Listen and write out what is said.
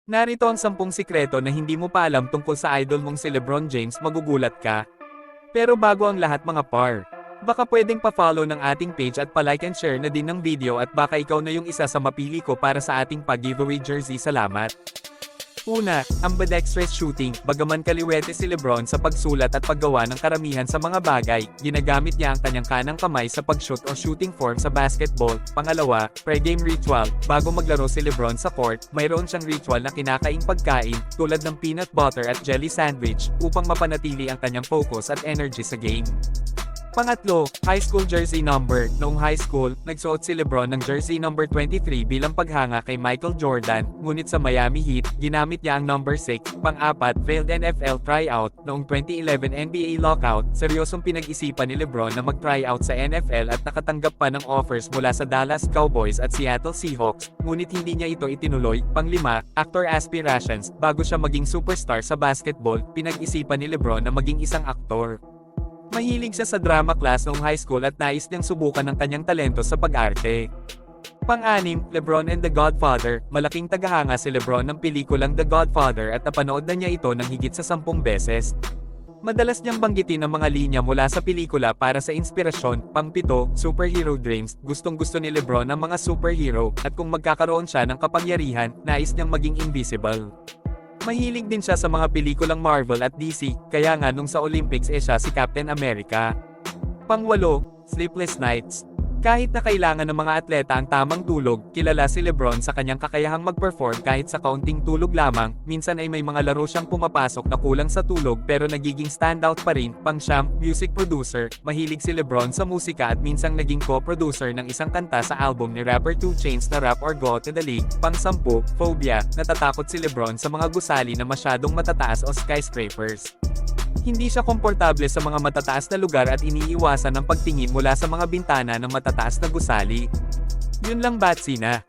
Narito ang 10 sikreto na hindi mo pa alam tungkol sa idol mong si LeBron James, magugulat ka. Pero bago ang lahat mga par, baka pwedeng pa-follow ng ating page at pa-like and share na din ng video at baka ikaw na yung isa sa mapili ko para sa ating pag-giveaway jersey. Salamat! Una, ambidextrous shooting. Bagaman kaliwete si LeBron sa pagsulat at paggawa ng karamihan sa mga bagay, ginagamit niya ang kanyang kanang kamay sa pag-shoot o shooting form sa basketball. Pangalawa, pre-game ritual. Bago maglaro si LeBron sa court, mayroon siyang ritual na kinakaing pagkain, tulad ng peanut butter at jelly sandwich, upang mapanatili ang kanyang focus at energy sa game. Pangatlo, high school jersey number. Noong high school, nagsuot si LeBron ng jersey number 23 bilang paghanga kay Michael Jordan, ngunit sa Miami Heat, ginamit niya ang number 6. Pang-apat, failed NFL tryout. Noong 2011 NBA lockout, seryosong pinag-isipan ni LeBron na mag-tryout sa NFL at nakatanggap pa ng offers mula sa Dallas Cowboys at Seattle Seahawks, ngunit hindi niya ito itinuloy. Pang-lima, actor aspirations. Bago siya maging superstar sa basketball, pinag-isipan ni LeBron na maging isang aktor. Mahilig siya sa drama class noong high school at nais niyang subukan ang kanyang talento sa pag-arte. Pang-anim, LeBron and the Godfather. Malaking tagahanga si LeBron ng pelikulang The Godfather at napanood na niya ito ng higit sa 10 beses. Madalas niyang banggitin ang mga linya mula sa pelikula para sa inspirasyon. Pang-pito, superhero dreams. Gustong-gusto ni LeBron ang mga superhero, at kung magkakaroon siya ng kapangyarihan, nais niyang maging invisible. Mahilig din siya sa mga pelikulang Marvel at DC, kaya nga nung sa Olympics siya si Captain America. Pang-walo, sleepless nights. Kahit na kailangan ng mga atleta ang tamang tulog, kilala si LeBron sa kanyang kakayahang mag-perform kahit sa kaunting tulog lamang. Minsan ay may mga laro siyang pumapasok na kulang sa tulog pero nagiging standout pa rin. Pang-siyam, music producer. Mahilig si LeBron sa musika at minsang naging co-producer ng isang kanta sa album ni rapper 2 Chainz na Rap or Go to the League. Pang-sampu, phobia. Natatakot si LeBron sa mga gusali na masyadong matataas o skyscrapers. Hindi siya komportable sa mga matataas na lugar at iniiwasan ang pagtingin mula sa mga bintana ng matataas na gusali. Yun lang, Batsy na.